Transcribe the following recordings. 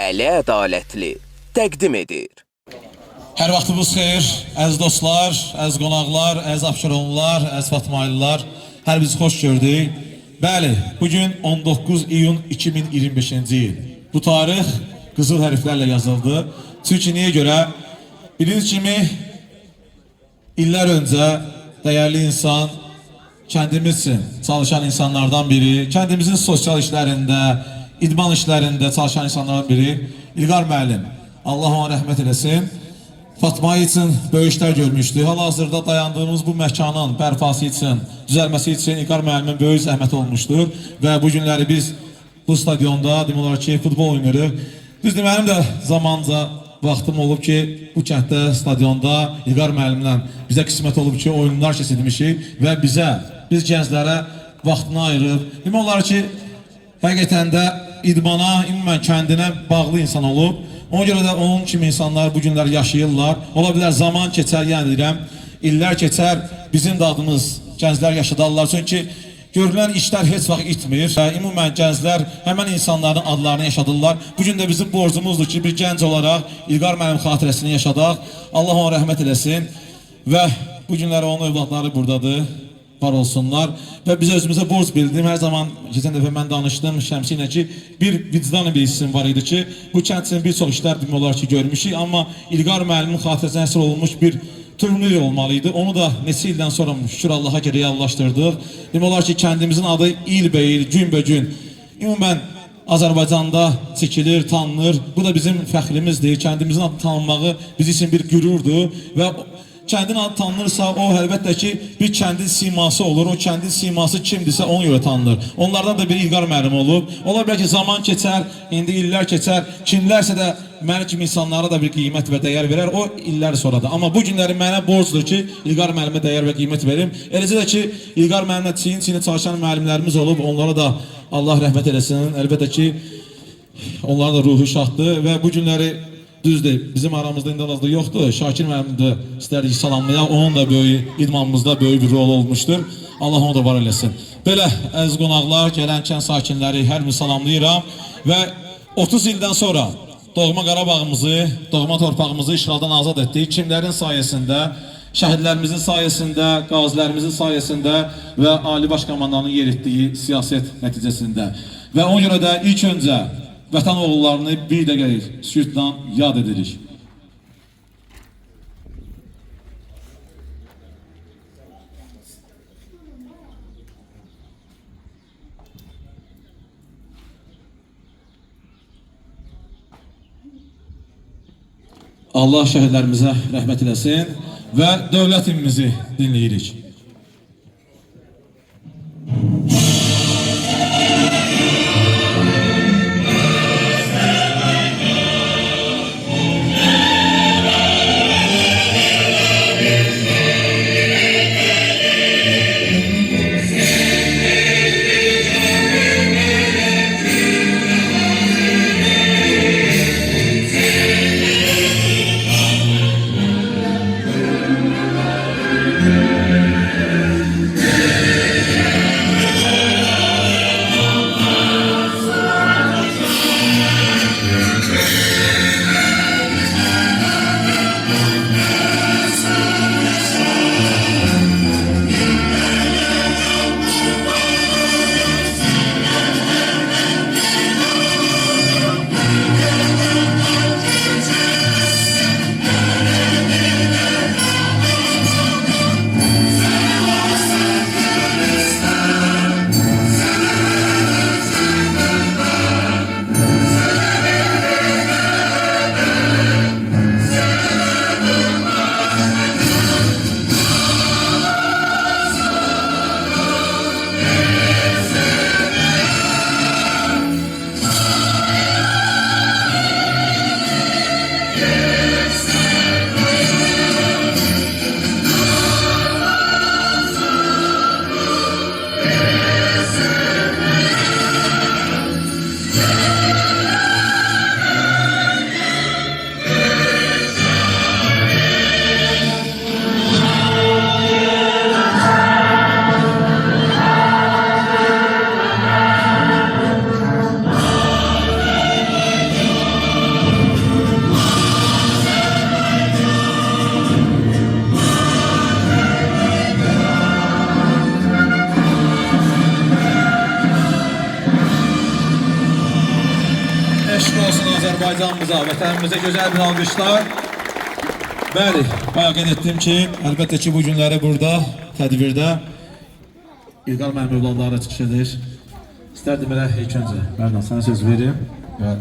Əli Ədalətli təqdim edir. Hər vaxtınız xeyir, əziz dostlar, əziz qonaqlar, əziz Abşeronlular, əziz Fatmaylılar, hər bizi xoş gördük. Bəli, bugün 19 iyun 2025-ci il. Bu tarix qızıl hərflərlə yazıldı. Çünki niyə görə? Bildiğiniz kimi illər öncə dəyərli insan, kəndimiz üçün çalışan insanlardan biri, kəndimizin sosial işlərində, idman işlərində çalışan insanlardan biri İlqar müəllim. Allah ona rəhmət eləsin. Fatma üçün böyük işlər görmüşdü. Hal-hazırda dayandığımız bu məkanın bərpası üçün, düzəlməsi üçün İlqar müəllimin böyük zəhmət olmuşdur. Və bu günləri biz bu stadionda, demək olar ki, futbol oynayırıq. Düzdür, mənim də zamanca vaxtım olub ki, bu kənddə, stadionda İlqar müəllimlə bizə qismət olub ki, oyunlar keçirmişik və biz gənclərə vaxtını ayırıb. Demək olar ki, həqiqətən də idmana, ümumən kəndinə bağlı insan olub. Ona görə də onun kimi insanlar bu günlər yaşayırlar. Ola bilər zaman keçər, yəni deyirəm, illər keçər, bizim də adımız gənclər yaşadarlar. Çünki görülən işlər heç vaxt itmir. Ümumən gənclər həmən insanların adlarını yaşadırlar. Bugün də bizim borcumuzdur ki, bir gənc olaraq İlqar müəllim xatirəsini yaşadaq. Allah ona rəhmət eləsin. Və bu günlər onun övladları buradadır. Var olsunlar və biz özümüzə borc bildim. Hər zaman keçən dəfə mən danışdım Şəmsi ilə ki, bir vicdan bir hissim var idi ki, bu kənd üçün bir çox işlər demək olar ki, görmüşük, amma İlqar müəllimin xatirəsinə həsr olunmuş bir turnir olmalıydı. Onu da neçə ildən sonra şükür Allaha ki, reallaşdırdıq. Demək olar ki, kəndimizin adı ilbəil, günbəgün ümumən Azərbaycanda çəkilir, tanınır. Bu da bizim fəxrimizdir. Kəndimizin adı tanınmağı bizim üçün bir qürurdur və kəndin adı tanınırsa, o əlbəttə ki, bir kəndin siması olur. O kəndin siması kimdirsə, ona görə tanınır. Onlardan da bir İlqar müəllim olub. Ola bilər ki, zaman keçər, indi illər keçər. Kimlərsə də mənim kimi insanlara da bir qiymət və dəyər verər. O illər sonra da. Amma bu günləri mənə borcdur ki, İlqar müəllimə dəyər və qiymət verim. Eləcə də ki, İlqar müəllimlə çiyin-çiyinə çalışan müəllimlərimiz olub. Onlara da Allah rəhmət eləsin. Əlbəttə ki, onların da ruhu şaddır və bu günləri düzdür, bizim aramızda indi az da yoxdur. Şakir müəllim də istərdik salamlayaq. Onun da böyük idmanımızda böyük bir rol olmuşdur. Allah onu da var eləsin. Belə əziz qonaqlar, gələn kənd sakinləri hər bir salamlayıram və 30 ildən sonra doğma Qarabağımızı, doğma torpağımızı işğaldan azad etdik. Kimlərin sayəsində? Şəhidlərimizin sayəsində, qazilərimizin sayəsində və Ali Baş Komandanın yeritdiyi siyasət nəticəsində. Və ona görə də ilk öncə vətən oğullarını bir dəqiqə sükutla yad edirik. Allah şəhidlərimizə rəhmət eləsin və dövlətimizi dinləyirik. olsun Azərbaycanımıza, vətənimizə gözəl bir alqışlar. Bəli, bayaq qeyd etdiyim ki, əlbəttə ki, bu günləri burada, tədbirdə İlqar mənim övladlarına çıxış edir. İstərdim elə ilk öncə, Mərdan, sənə söz verim.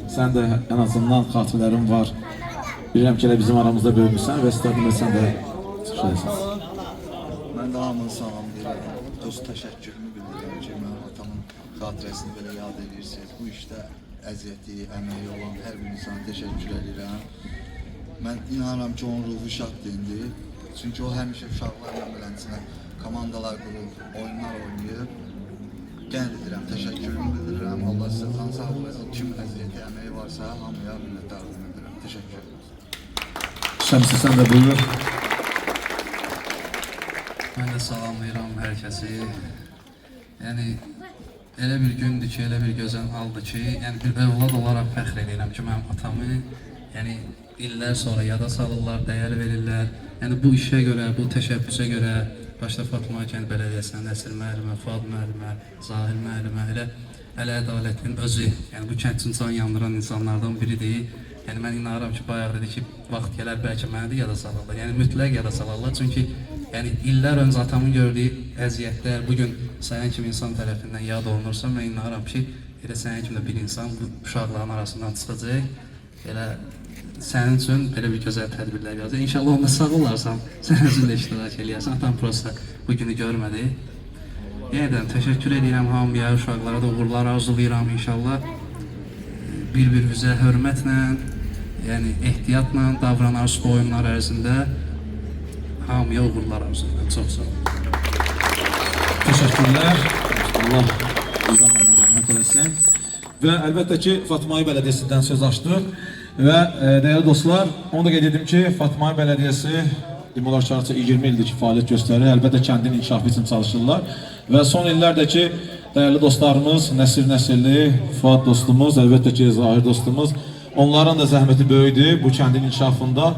Sən də ən azından xatirələrin var. Bilirəm ki, elə bizim aramızda bölmüşsən və istərdim sən də çıxış edəsən. Mən də hamını salamlayıram. Öz təşəkkürümü bildirirəm ki, mənim atamın xatirəsini belə yad edirsiniz. Bu işdə əziyyəti, əməyi olan hər bir insana təşəkkür edirəm. Mən inanıram ki, onun ruhu şaddır. Çünki o həmişə uşaqlarla belənçinə komandalar qurub, oyunlar oynayıb. Qeyd edirəm, təşəkkürümü bildirirəm. Allah sizə can sağlığı versin. Kim əziyyəti, əməyi varsa hamıya minnətdarlıq edirəm. Təşəkkür ederim. Şəmsi, sən də buyur. Mən də salamlayıram hər kəsi. Yəni elə bir gündür ki, elə bir gözəl haldır ki, yəni bir övlad olaraq fəxr edirəm ki, mənim atamı yəni illər sonra yada salırlar, dəyər verirlər. Yəni bu işə görə, bu təşəbbüsə görə başda Fatma Kənd Bələdiyyəsinin Nəsir müəllimə, Fuad müəllimə, Zahir müəllimə, elə Əli Ədalətin özü, yəni bu kənd üçün can yandıran insanlardan biridir. Yəni mən inanıram ki, bayaq dedi ki, vaxt gələr bəlkə məni də yada salırlar. Yəni mütləq yada salırlar. Çünki yəni illər öncə atamın gördüyü əziyyətlər bugün Sayan kimi insan tərəfindən yad olunursa, mən inanıram ki, elə Sayan kimi də bir insan bu uşaqların arasından çıxacaq. Elə sənin üçün belə bir gözəl tədbirlər yazır. İnşallah onda sağ olarsan, sən özünlə iştirak eləyərsən. Atam prosta bu günü görmədi. Yenədən təşəkkür edirəm hamıya, uşaqlara da uğurlar arzulayıram inşallah. Bir-birimizə hörmətlə, yəni ehtiyatla davranarız bu oyunlar ərzində. Hamıya uğurlar arzulayıram. Çox sağ olun. Təşəkkürlər. Allah İlqar rəhmət eləsin. Və əlbəttə ki, Fatmai Bələdiyyəsindən söz açdıq. Və dəyərli dostlar, onu da qeyd edim ki, Fatmai Bələdiyyəsi demək olar ki, 20 ildir ki, fəaliyyət göstərir. Əlbəttə kəndin inkişafı üçün çalışırlar. Və son illərdə ki, dəyərli dostlarımız, Nəsir Nəsirli, Fuad dostumuz, əlbəttə ki, Zahir dostumuz, onların da zəhməti böyüdür bu kəndin inkişafında.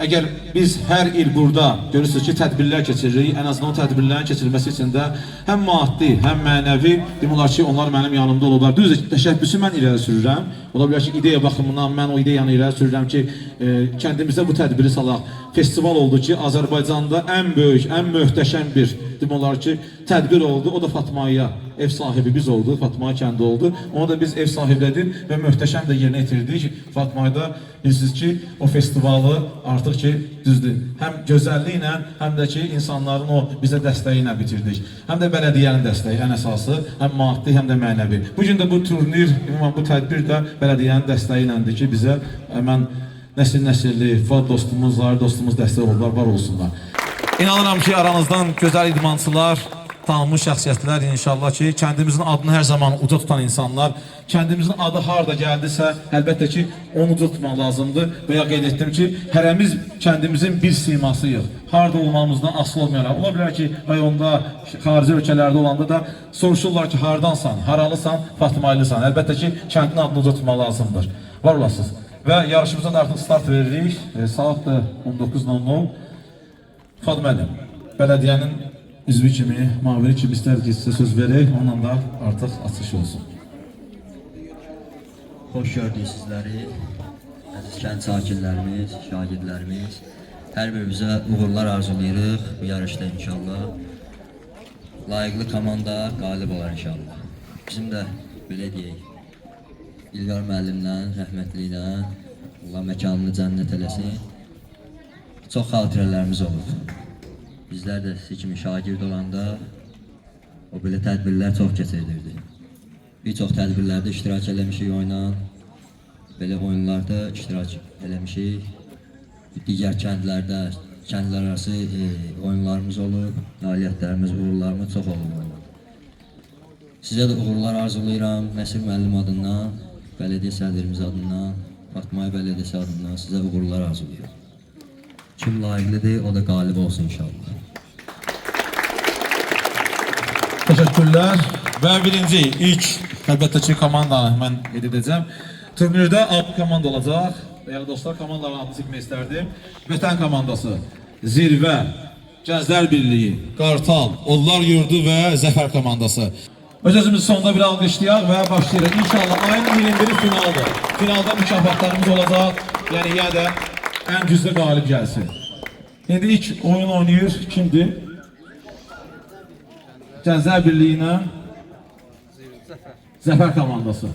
Əgər biz hər il burada görürsünüz ki, tədbirlər keçiririk, ən azından o tədbirlərin keçirilməsi üçün də həm maddi, həm mənəvi demək olar ki, onlar mənim yanımda olurlar. Düzdür, təşəbbüsü mən irəli sürürəm. Ola bilər ki, ideya baxımından mən o ideyanı irəli sürürəm ki, kəndimizdə bu tədbiri salaq. Festival oldu ki, Azərbaycanda ən böyük, ən möhtəşəm bir demək olar ki, tədbir oldu. O da Fatmaya ev sahibi biz oldu, Fatma kəndi oldu. Onu da biz ev sahiblədik və möhtəşəm də yerinə yetirdik. Fatmayda bilirsiniz ki, o festivalı artıq ki, düzdür, həm gözəlliklə, həm də ki, insanların o bizə dəstəyi ilə bitirdik. Həm də bələdiyyənin dəstəyi ən əsası, həm maddi, həm də mənəvi. Bugün də bu turnir, bu tədbir də bələdiyyənin dəstəyi iləndir ki, bizə həmən Nəsir Nəsirli, Fuad dostumuz, Zahir dostumuz dəstək olurlar, var olsunlar. İnanıram ki, aranızdan gözəl idmançılar, tanınmış şəxsiyyətlər inşallah ki, kəndimizin adını hər zaman uca tutan insanlar, kəndimizin adı harada gəldisə, əlbəttə ki, onu uca tutmaq lazımdır. Və ya qeyd etdim ki, hərəmiz kəndimizin bir simasıyıq. Harada olmamızdan asılı olmayaraq. Ola bilər ki, rayonda, xarici ölkələrdə olanda da soruşurlar ki, hardansan, haralısan, Fatmaylısan. Əlbəttə ki, kəndin adını uca tutmaq lazımdır. Var olasınız. Və yarışımıza da artıq start veririk. Saat da 19:00. Fuad müəllim, bələdiyyənin üzvü kimi, maviri kimi istər ki, sizə söz verək, onunla da artıq açış olsun. Xoş gördük sizləri, əziz kənd sakinlərimiz, şagirdlərimiz. Hər birimizə uğurlar arzulayırıq bu yarışda inşallah. Layiqli komanda qalib olar inşallah. Bizim də belə deyək, İlqar müəllimlə, rəhmətliklə, Allah məkanını cənnət eləsin. Çox xatirələrimiz olub. Bizlər də siz kimi şagird olanda o belə tədbirlər çox keçirdirdi. Bir çox tədbirlərdə iştirak eləmişik oynan, belə oyunlarda iştirak eləmişik. Digər kəndlərdə, kəndlər arası oyunlarımız olub, nailiyyətlərimiz, uğurlarımız çox olub. Sizə də uğurlar arzulayıram, Nəsir müəllim adından, bələdiyyə sədrimiz adından, Fatmai Bələdiyyəsi adından sizə uğurlar arzulayıram. Kim layiqlidir, o da qalib olsun inşallah. Təşəkkürlər. Və birinci, ilk, əlbəttə ki, komandanı mən qeyd edəcəm. Turnirdə 6 komanda olacaq. Dəyərli dostlar, komandaların adını çəkmək istərdim. Vətən komandası, Zirvə, Gənclər Birliyi, Qartal, Onlar Yurdu və Zəfər komandası. Öz-özümüz sonunda bir alqışlayaq və başlayırıq. İnşallah ayın 21-i finaldır. Finalda mükafatlarımız olacaq. Yəni yenə də ən güclü qalib gəlsin. İndi ilk oyun oynayır. Kimdir? Gənclər Birliyi ilə Zəfər komandası.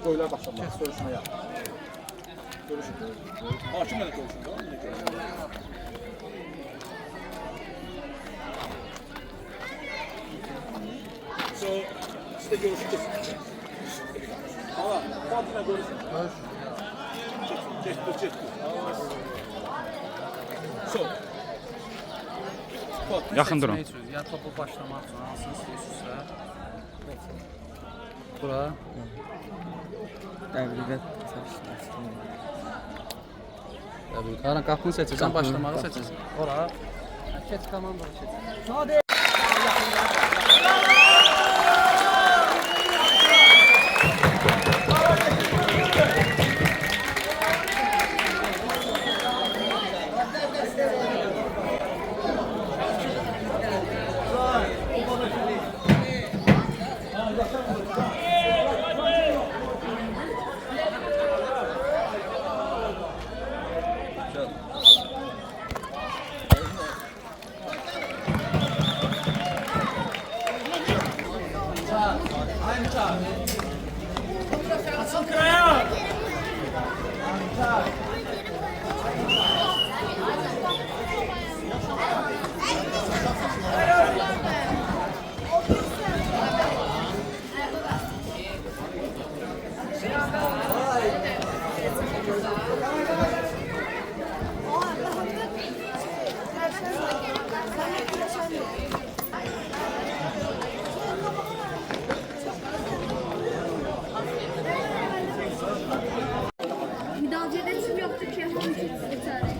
Oylar başlamaq, görüşməyə. Hakim mənə görüşün, tamam mı? Siz də görüşün. Hala, Fatih'lə görüşün. Getdir. Yaxın durun. Ya topu başlamaq üçün hansını istəyirsinizsə. Bura. Qaran qapını seçirsən, başlamağı seçirsən. Ora. Keç komandanı seç. Müdahalede tüm yoktu ki yapalım bir tane.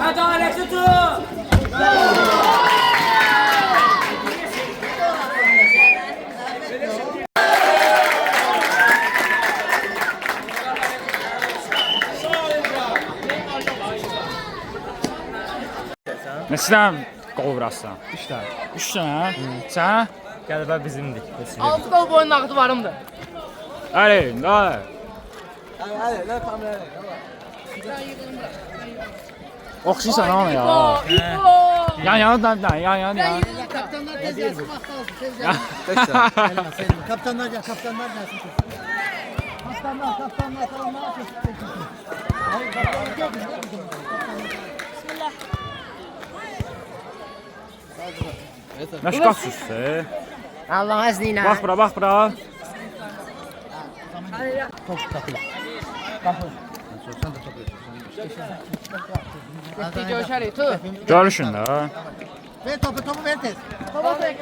Adaleti tut! Neçədən qol vurarsan? 3 dənə. 3 dənə? Sən? Qələbə bizimdir. 6 gol boyun nağdı varımdır. Əli, nə? Oxşuysan onu ya. Yan. Kaptanlar tez gelsin, vakti alsın, tez gelsin. Kaptanlar gelsin. Kaptanlar tamam. Nəş qaçsızsın? Allah'ın izniyle. Bax bura. Görüşelim, tut. Görüşün də. Ver topu ver tez. Topu ver.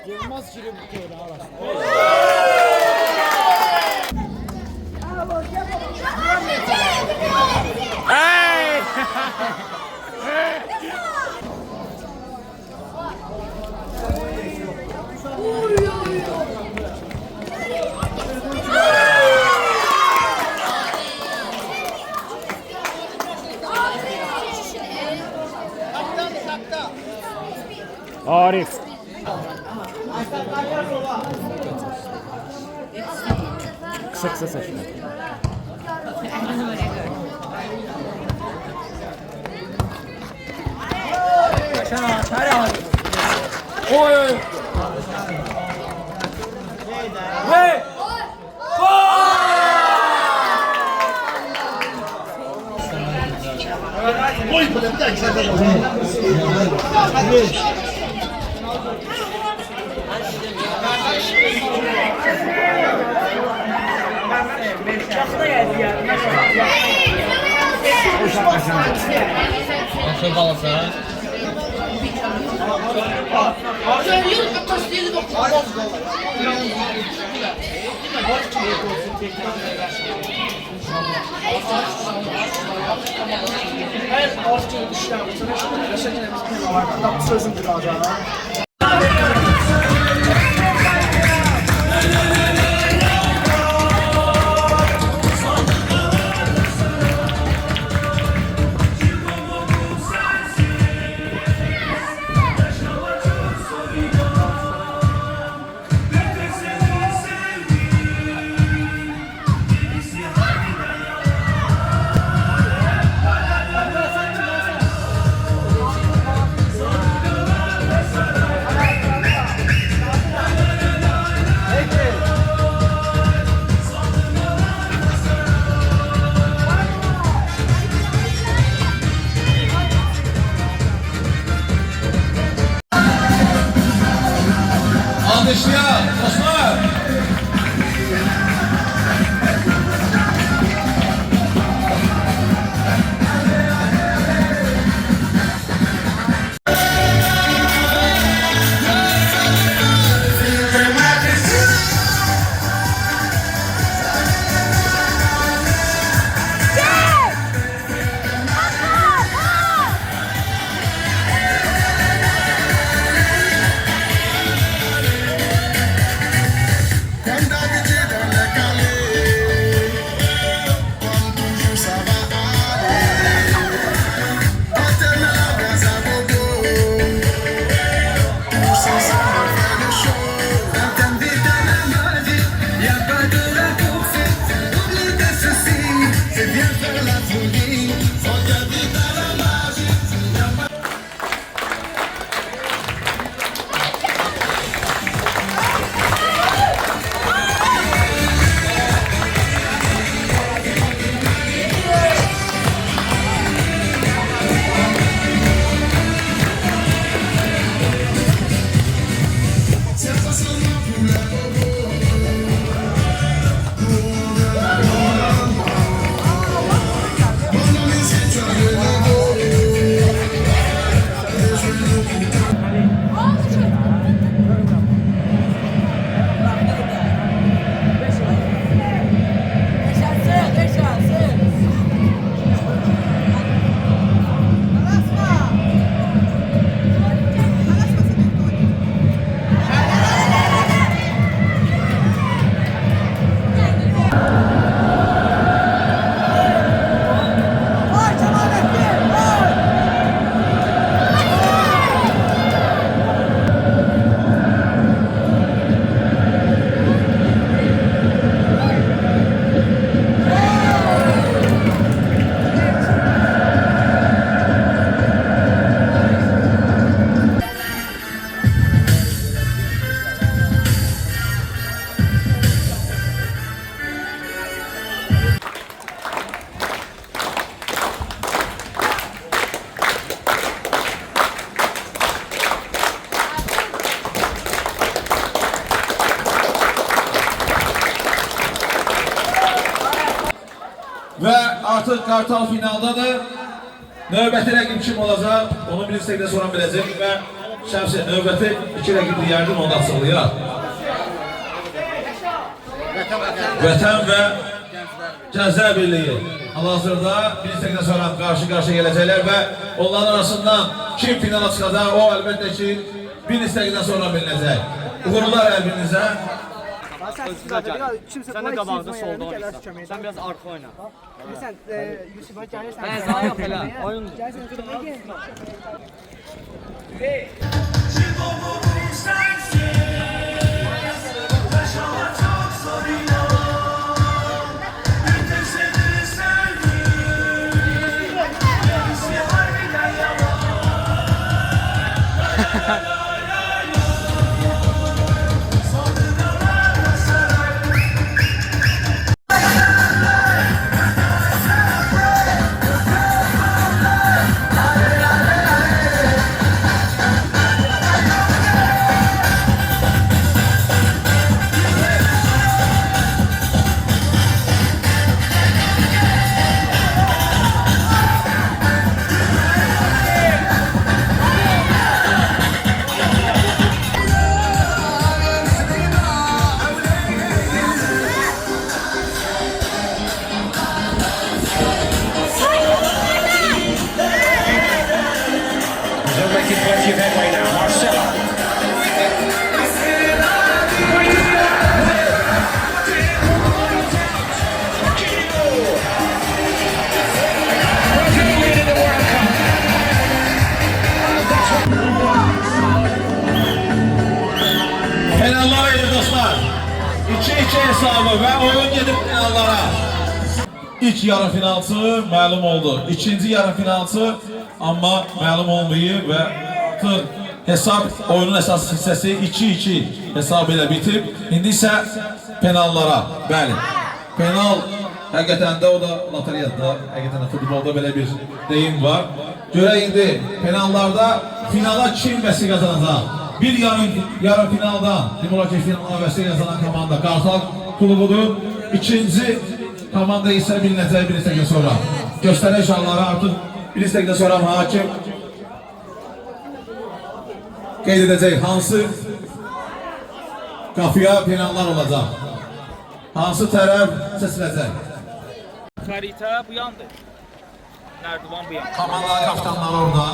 Yılmaz Şirin bu köyde arasında. Arif. Kısa saçma. Oy oy. Hey! Sözüm duracağına. Alkışlar, dostlar. artıq Kartal finaldadır. Növbəti rəqib kim olacaq? Onu bir istəkdə sonra biləcək və şəxsi növbəti 2 rəqib yərdim onu açıqlayaq. Vətən və Gənclər Birliyi hal-hazırda bir istəkdə sonra qarşı-qarşıya gələcəklər və onların arasından kim finala çıxacaq, o əlbəttə ki bir istəkdən sonra bilinəcək. Uğurlar əlbinizə. Sen de qabağda solda oynayırsan. Sen biraz arka oyna. Sen Yusuf'a gelirsen. Ben sağ yok hele. Oyun. Making plenty of headway now, Marcelo. Penallar idi dostlar. 2-2 hesabı və oyun gedib penallara. İlk yarı finalçı məlum oldu. İkinci yarı finalçı amma məlum olmayıb və artıq hesab oyunun əsas hissəsi 2-2 hesab ilə bitib. İndi isə penallara. Bəli. Penal həqiqətən də o da loteriyada, həqiqətən də futbolda belə bir deyim var. Görək indi penallarda finala kim vəsi qazanacaq? Bir yarı finalda Dimoloji finalına vəsi qazanan komanda Kartal klubudur. İkinci komanda isə bilinəcək bir istəkdən sonra. Göstərək şanları artıq bir istəkdən sonra hakim qeyd edəcək hansı qapıya penallar olacaq. Hansı tərəf seçiləcək. Xəritə bu yandır. Nərdivan bu yan. Komandalar kaptanları orada.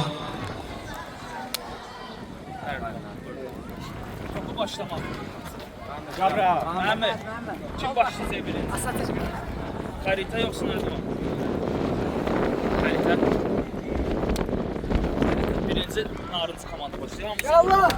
Topu başlamaq. Cabra, Məhəmməd. Kim başlayacaq birinci? Xəritə yoxsa Nərdivan? Xəritə. Birinci narıncı komanda başlayır. Allah!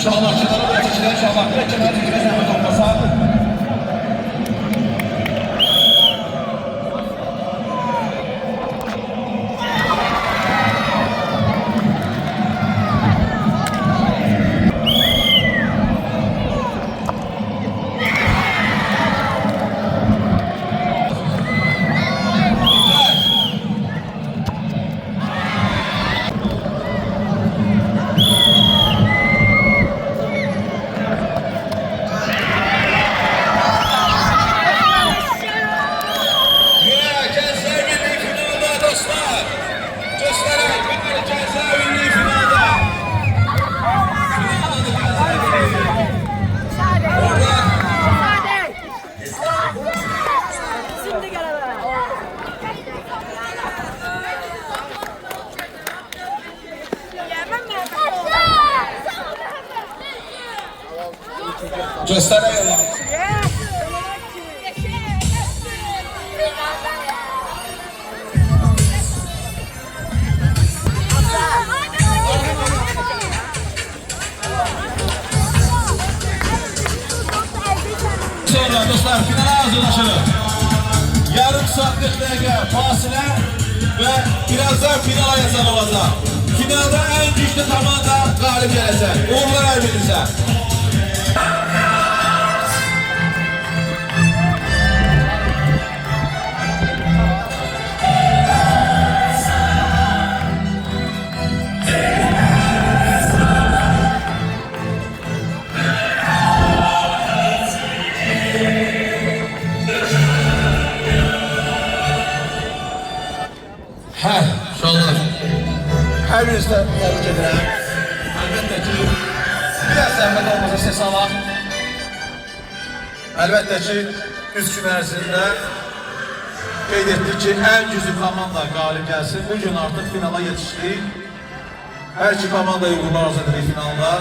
Şahmatçılara da çekilen şahmatçılara çekilen zahmet olmasa Göstərək. Sonra dostlar finala hazırlaşırıq. Yarım saat 40 dəqiqə fasilə və birazdan finala yazan olacaq. Finalda en güçlü komanda qalib gələcək. Uğurlar hər birinizə. Uşaqlar, hər birinizdə təbrik edirəm. Əlbəttə ki, biraz zəhmət olmasa səs alaq. Əlbəttə ki, 3 gün ərzində qeyd etdik ki, ən güclü komanda qalib gəlsin. Bugün artıq finala yetişdik. Hər iki komanda uğurlar arzu edirik finalda.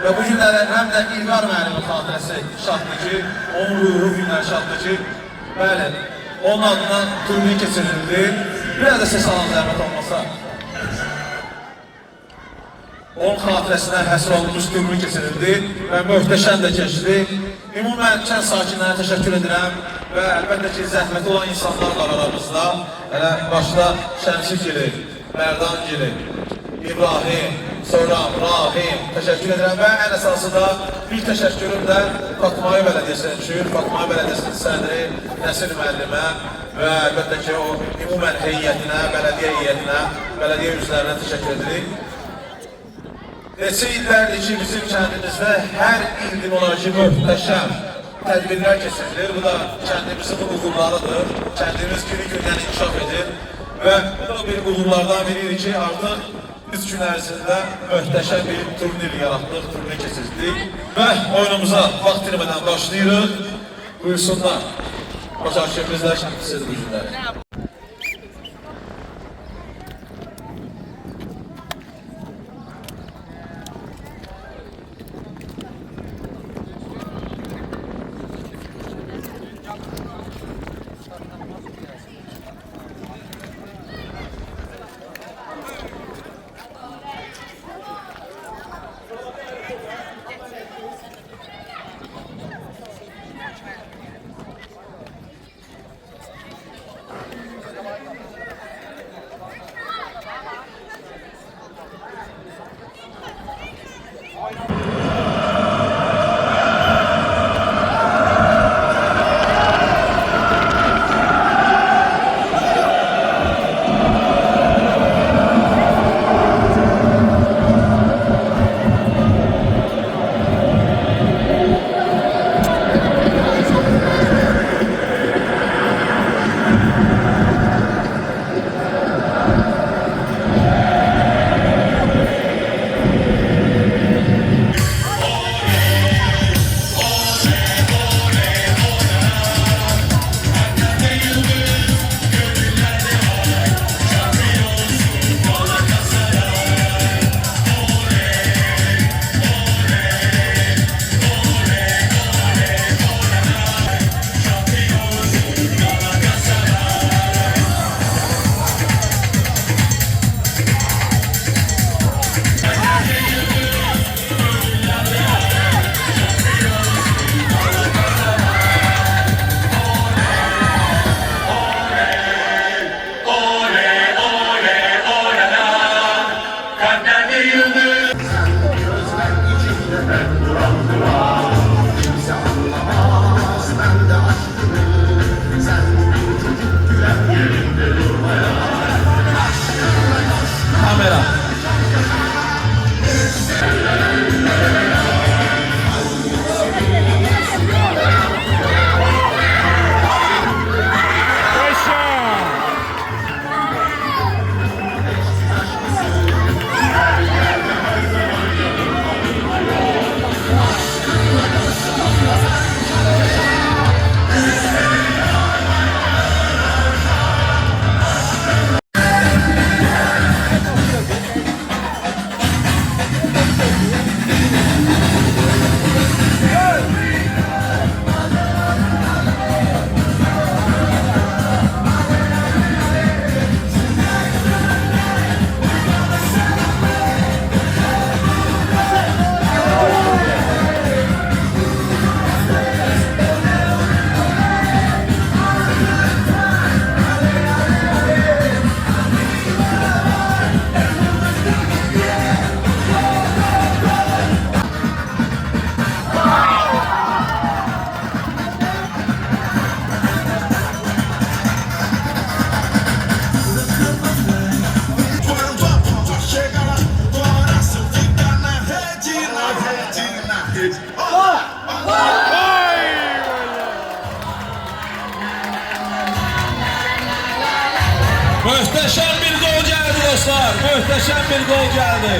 Və bu günləri həm də İlqar müəllimin xatirəsi şaddır ki, onun ruhu günləri şaddır ki, bəli, onun adına turnir keçirildi. Biraz da ses alan zəhmət olmasa. Onun xatirəsinə həsr olunmuş turnir keçirildi və möhtəşəm də keçdi. Ümumən kənd sakinlərə təşəkkür edirəm və əlbəttə ki, zəhməti olan insanlar var aramızda. Elə başda Şəmsik Gili, Mərdan Gili, İbrahim, sonra Rahim təşəkkür edirəm və ən əsası da bir təşəkkürüm də Fatmai Bələdiyyəsinə düşür. Fatmai Bələdiyyəsinin sədri Nəsir müəllimə və əlbəttə ki, o ümumən heyətinə, bələdiyyə heyətinə, bələdiyyə üzvlərinə təşəkkür edirik. Neçə illərdir ki, bizim kəndimizdə hər il demonoloji möhtəşəm tədbirlər keçirilir. Bu da kəndimizin uğurlarıdır. Kəndimiz günü-gündən inkişaf edir və bu da bir uğurlardan biridir ki, artıq 3 gün ərzində möhtəşəm bir turnir yaratdıq, turnir keçirdik və oyunumuza vaxt itirmədən başlayırıq. Buyursunlar. Başar şefimizlər şəxsizdir bu günləri. Möhtəşəm bir gol gəldi.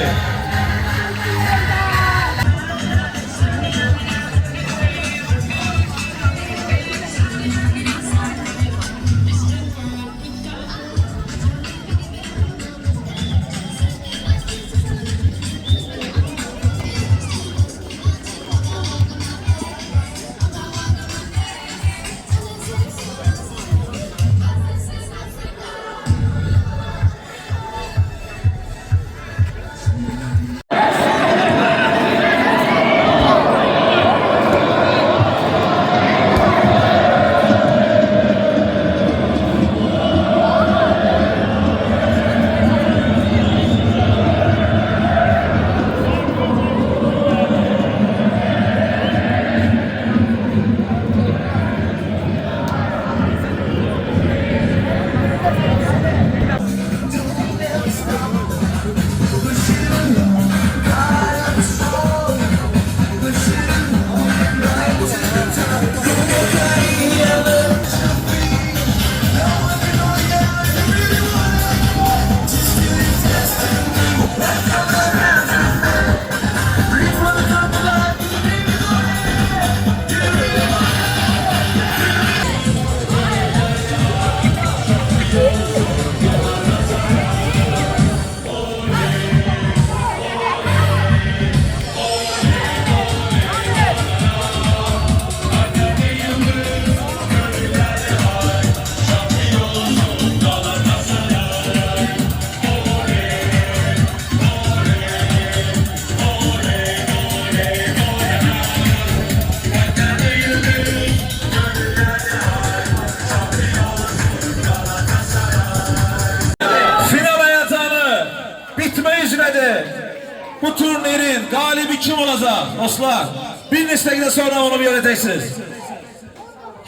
Bu turnirin galibi kim olacak dostlar? Bir nestekten sonra onu göreceksiniz.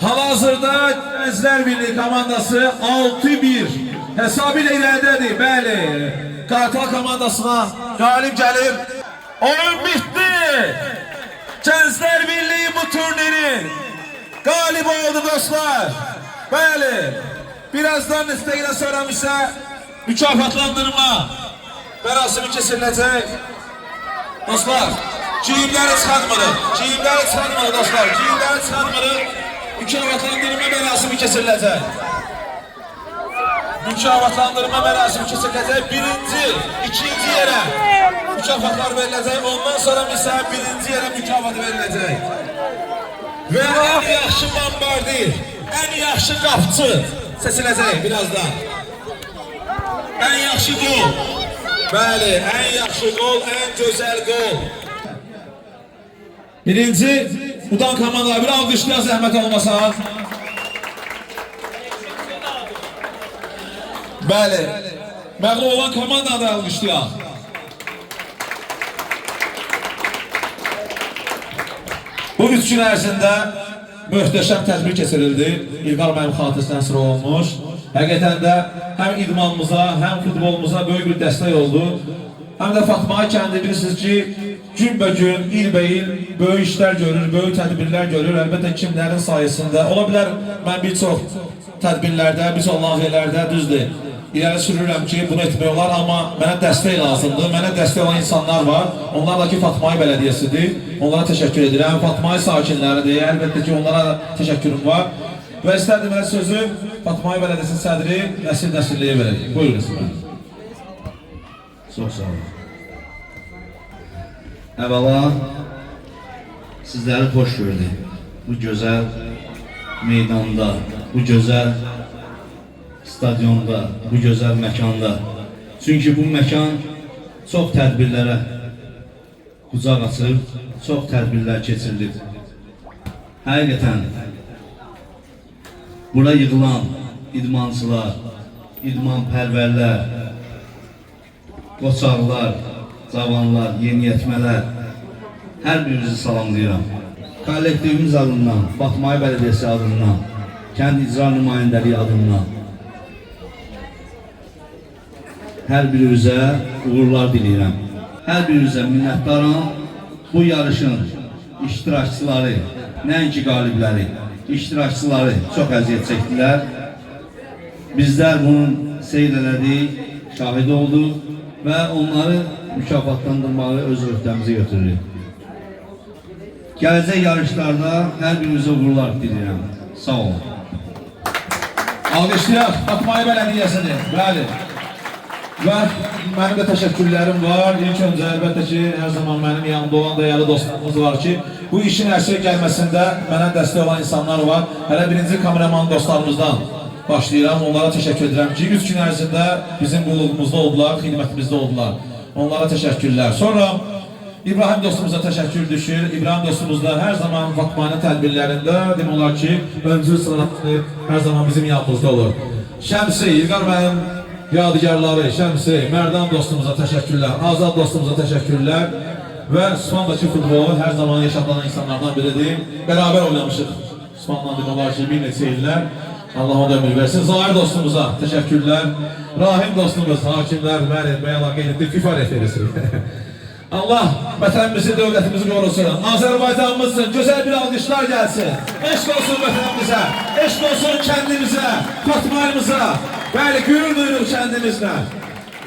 Hal-hazırda Gençler Birliği komandası 6-1 hesabıyla ilerledi. Bəli, Kartal komandasına galip gelir. Oyun bitti. Gençler Birliği bu turnirin galibi oldu dostlar. Bəli, birazdan nestekten sonra ise mükafatlandırma merasimi kesilecek. Dostlar, ciyimleri çıxartmırıq. Ciyimleri çıxartmırıq dostlar. Ciyimleri çıxartmırıq. Mükafatlandırma merasimi kesilecek. Mükafatlandırma merasimi kesilecek. Birinci, ikinci yere mükafatlar verilecek. Ondan sonra misal birinci yere mükafatı verilecek. Ve en yaxşı bombardir, en yaxşı qapçı seçilecek birazdan. En yaxşı gol. Bəli, en yaxşı gol, en güzel gol. Birinci, udan komandalar bir alqışlayan zəhmət olmasa. Bəli, məğlub olan komandanı da alqışlayan. Bu 3 gün ərzində möhtəşəm tədbir keçirildi. İlqar mənim xatirəsindən sıra olmuş. Həqiqətən də həm idmanımıza, həm futbolumuza böyük bir dəstək oldu. Həm də Fatma kəndi bilirsiniz ki, günbəgün, ilbəil böyük işlər görür, böyük tədbirlər görür. Əlbəttə kimlərin sayəsində. Ola bilər, mən bir çox tədbirlərdə, bir çox layihələrdə düzdür. İləri sürürəm ki, bunu etmək olar, amma mənə dəstək lazımdır. Mənə dəstək olan insanlar var. Onlar da ki, Fatmai Bələdiyyəsidir. Onlara təşəkkür edirəm. Fatmai sakinləridir. Əlbəttə ki, onlara təşəkkürüm var. Və istərdim mən sözü Fatmai Bələdiyyəsinin sədri Nəsir Nəsirliyə verək. Buyurun Nəsir. Çox sağ olun. Əvvəla sizləri xoş gördük. Bu gözəl meydanda, bu gözəl stadionda, bu gözəl məkanda. Çünki bu məkan çox tədbirlərə qucaq açır, çox tədbirlər keçirilir. Həqiqətən bura yığılan idmançılar, idmanpərvərlər, qoçaqlar, cavanlar, yeniyetmələr, hər birinizi salamlayıram. Kollektivimiz adından, Fatmai Bələdiyyəsi adından, kənd icra nümayəndəliyi adından hər birinizə uğurlar diləyirəm. Hər birinizə minnətdaram. Bu yarışın iştirakçıları, nəinki qalibləri, iştirakçıları çox əziyyət çəkdilər. Bizlər bunun seyr elədik, şahid olduq və onları mükafatlandırmağı öz öhdəmizə götürürük. Gələcək yarışlarda hər birinizə uğurlar diləyirəm. Sağ olun. Alqışlayaq Fatma Bələdiyyəsini. Bəli. Və mənim də təşəkkürlərim var. İlk öncə əlbəttə ki, hər zaman mənim yanımda olan dəyərli dostlarımız var ki, bu işin hər şey gəlməsində mənə dəstək olan insanlar var. Hələ birinci kameraman dostlarımızdan başlayıram. Onlara təşəkkür edirəm ki, 3 gün ərzində bizim qulluğumuzda oldular, xidmətimizdə oldular. Onlara təşəkkürlər. Sonra İbrahim dostumuza təşəkkür düşür. İbrahim dostumuz da hər zaman Fatmanın tədbirlərində demək olar ki, öncü sıraları hər zaman bizim yanımızda olur. Şəmsi, İlqar mənim yadigarları, Şəmsi, Mərdan dostumuza təşəkkürlər, Azad dostumuza təşəkkürlər və Sübhandakı futbolu hər zaman yaşadılan insanlardan biridir. Bərabər oynamışıq Sübhandan demək olar ki, bir neçə illər. Allah ona ömür versin. Zahir dostumuza təşəkkürlər. Rahim dostumuz, hakimlər, mənim bəyalar qeyd etdik, FIFA referisi. Allah vətənimizi, dövlətimizi qorusun. Azərbaycanımız üçün gözəl bir alqışlar gəlsin. Eşq olsun vətənimizə, eşq olsun kəndimizə, Fatmayımıza. Bəli, gürür duyuruq kəndimizlə.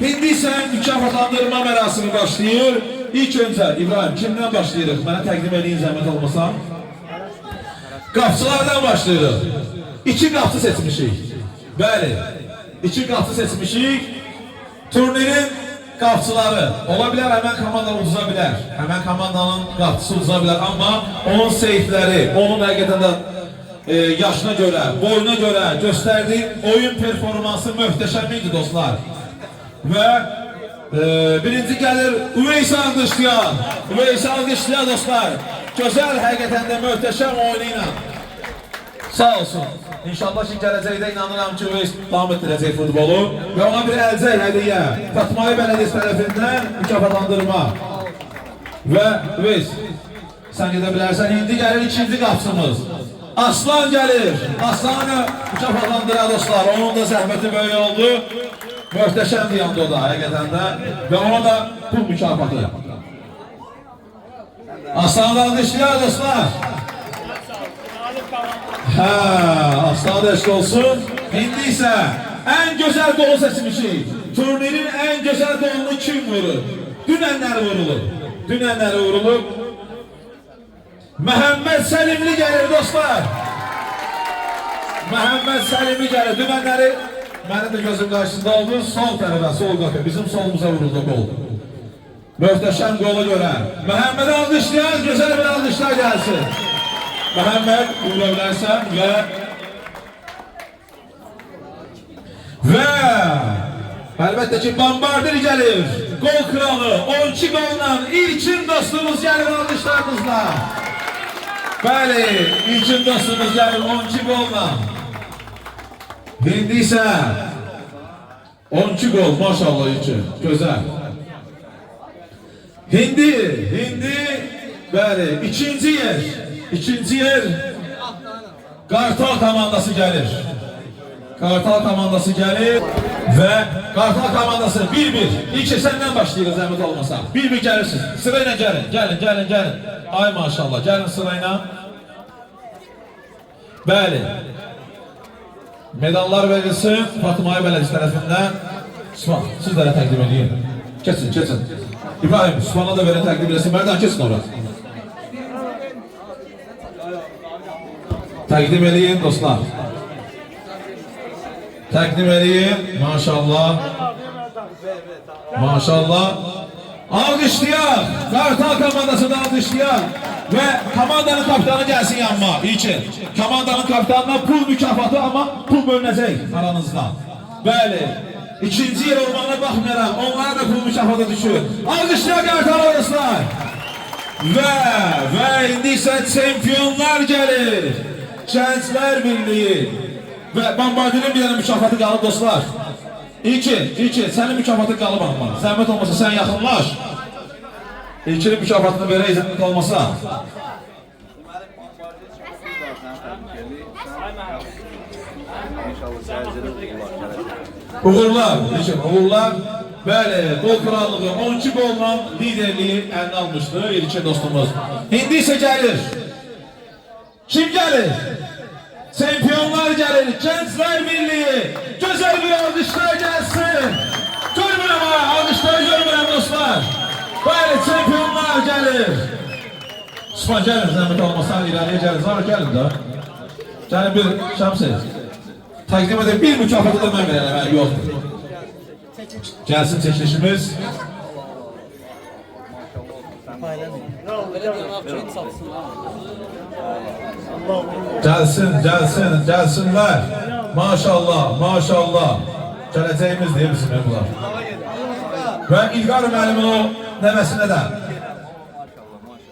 İndi isə mükafatlandırma mərasimi başlayır. İlk öncə İbrahim, kimdən başlayırıq? Mənə təqdim edin zəhmət olmasa. Qapçılardan başlayırıq. 2 qapçı seçmişik. Bəli, 2 qapçı seçmişik. Turnirin qapçıları. Ola bilər, həmən komanda uduza bilər. Həmən komandanın qapçısı uduza bilər. Amma onun seyfləri, onun həqiqətən də yaşına görə, boyuna görə göstərdiyi oyun performansı möhtəşəm idi dostlar. Və birinci gəlir Üveys alqışlayan. Üveys alqışlayan dostlar. Gözəl, həqiqətən də möhtəşəm oyunu ilə. Sağ olsun. İnşallah ki, gələcəkdə inanıram ki, Üveys davam etdirəcək futbolu və ona bir əlcək hədiyyə Fatma Bələdiyyəsi tərəfindən mükafatlandırma. Və Üveys, sən gedə bilərsən. İndi gəlir ikinci qapçımız. Aslan gəlir. Aslanı mükafatlandıra dostlar. Onun da zəhməti böyük oldu. Möhtəşəmdir yanında o da həqiqətən də. Və ona da pul mükafatı. Aslanı alqışlayar dostlar. Hə, Aslan eşq olsun. İndi isə ən gözəl qolu seçmişik. Turnirin ən gözəl qolunu kim vurur? Dünənləri vurulur. Dünənləri vurulur. Məhəmməd Səlimli gəlir dostlar. Məhəmməd Səlimli gəlir. Dünənləri mənim də gözüm qarşısında oldu. Sol tərəfə, sol qapı. Bizim solumuza vuruldu qol. Möhtəşəm qolu görə. Məhəmməd alqışlayan, gözəl bir alqışlar gəlsin. Məhəmməd uğurlarsa və əlbəttə ki, Bombardir gəlir. Qol kralı, 12 qolla İlkin dostumuz gəlir alqışlarınızla. Bəli, İlkin dostumuz gəlir 12 qolla. İndi isə 12 qol, maşallah İlkin, gözəl. Hindi, bəli, ikinci yer Qartal komandası gəlir. Qartal komandası gəlir və Qartal komandası 1-1. İlk səndən başlayırıq zəhmət olmasa. 1-1 gəlirsiniz. Sırayla gəlin. Gəlin. Ay maşallah, gəlin sırayla. Bəli. Medallar verilsin Fatma Bələdiyyəsi tərəfindən. Sübhan, sizlərə təqdim edeyim. Keçin. İbrahim, Sübhan'a da verin təqdim edilsin. Mərdan, keçin ora. Təqdim edin dostlar. Təqdim edin. Maşallah. Alqışlayaq. Qartal komandasını alqışlayaq. Və komandanın kapitanı gəlsin yanıma. İlkin. Komandanın kapitanına pul mükafatı, amma pul bölünəcək aranızda. Bəli. İkinci yer olmağına baxmayaraq, onlara da pul mükafatı düşür. Alqışlayaq Qartal dostlar. Və indi isə çempionlar gəlir. Gənclər Birliyi və Bombardirin bir dənə mükafatı qalıb dostlar. İlkin, sənin mükafatı qalıb amma. Zəhmət olmasa sən yaxınlaş. İlkinin mükafatını verək zəhmət olmasa. Uğurlar, uğurlar. Bəli, qol krallığı 12 qolla liderliyi əlinə almışdı İlkin dostumuz. İndi isə gəlir. Kim gəlir? Çempionlar gəlir. Gənclər Birliyi. Gözəl bir alqışlar gəlsin. Görmürəm alqışlar görmürəm dostlar. Bəli, çempionlar gəlir. Osman gəlin, zəhmət olmasan irəliyə gəlin. Zara gəlin də. Gəlin bir Şəmsiz. Təqdim edək, bir mükafatı da mən verəm, yoxdur. Gəlsin çəkilişimiz. Gəlsinlər. Maşallah, maşallah. Gələcəyimiz deyil bizim bunlar. Və İlqar müəllimin o nəvəsinə də.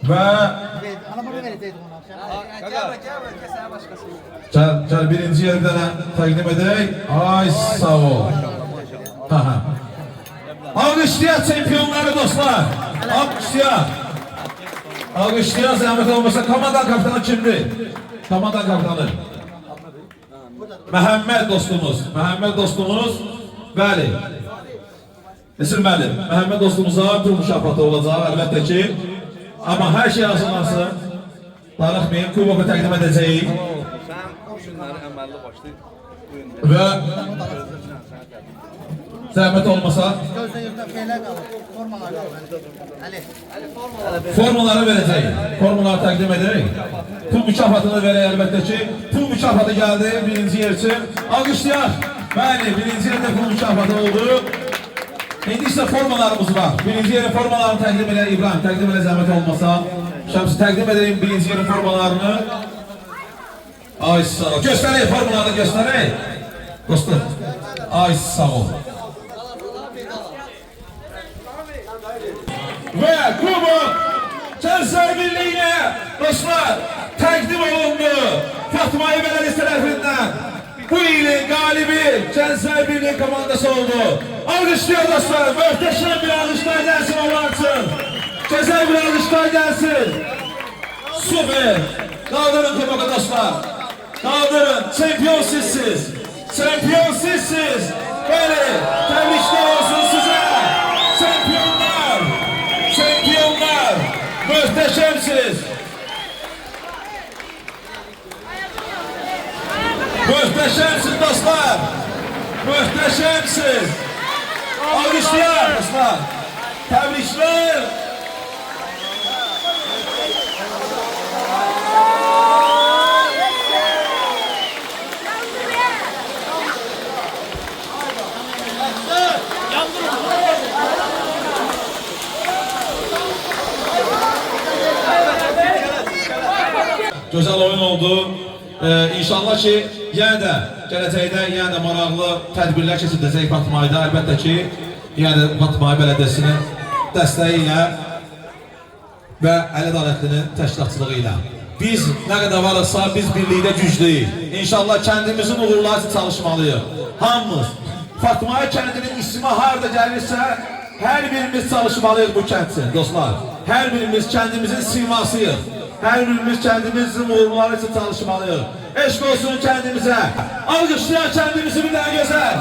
Və gəl birinci yer bir dənə təqdim edək. Ay sağ ol. Alqışlayaq çempionları dostlar. Alqışlayaq. Alqışlayaq, zəhmət olmasa. Komandan kapitanı kimdir? Komandan kapitanı. Məhəmməd dostumuz. Məhəmməd dostumuz. Bəli. Nesil müəllim, Məhəmməd dostumuza bir mükafatı olacaq, əlbəttə ki. Amma hər şey hazırlansın. Darıxmayın, kuboku təqdim edəcəyik. Və zəhmət olmasa formaları verəcəyik. Formaları təqdim edərək. Pul mükafatını verək əlbəttə ki. Pul mükafatı gəldi birinci yer üçün. Alqışlayaq. Bəli, birinci yerdə pul mükafatı oldu. İndi isə formalarımız var. Birinci yerin formalarını təqdim edən İbrahim, təqdim edən zəhmət olmasa. Şəmsi təqdim edəyim birinci yerin formalarını. Ay sağ ol. Göstərək, formalarını göstərək. Dostlar, ay sağ ol. Və kubok Gənclər Birliyinə dostlar təqdim olundu. Fatmai Belediyesi tərəfindən bu ilin qalibi Gənclər Birliyi komandası oldu. Alqışlıyor dostlar. Möhtəşəm bir alqışlar gəlsin onlar üçün. Gözəl bir alqışlar gəlsin. Süper. Qaldırın kuboku dostlar. Qaldırın. Çempiyon sizsiz. Çempiyon sizsiz. Bəli. Təbriklər olsun sizə. Çempionlar. Çempionlar. Möhtəşəmsiz. Möhtəşəmsiz dostlar. Möhtəşəmsiz. Alqışlayaq dostlar. Təbriklər. Gözəl oyun oldu. İnşallah ki, yenə də gələcəkdə yenə də maraqlı tədbirlər keçirdəcək Fatmai'da. Əlbəttə ki, yenə də Fatmai Belediyesinin dəstəyi ilə və Əli Adalətlinin təşkilatçılığı ilə. Biz nə qədər varıqsa, biz birlikdə güclüyük. İnşallah kəndimizin uğurları üçün çalışmalıyıq. Hamımız. Fatmai kəndinin ismi harada gəlirsə, hər birimiz çalışmalıyıq bu kənd üçün, dostlar. Hər birimiz kəndimizin simasıyıq. Hər birimiz kəndimizin uğurları üçün çalışmalıyıq. Eşq olsun kəndimizə. Alqışlayan kəndimizi bir daha gözəl.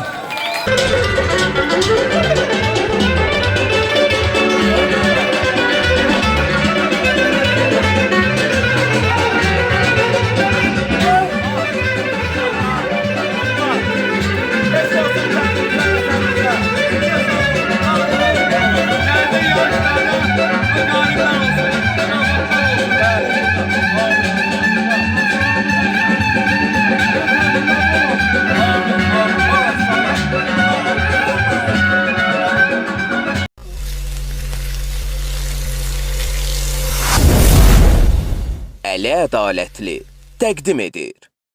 Əli Ədalətli təqdim edir.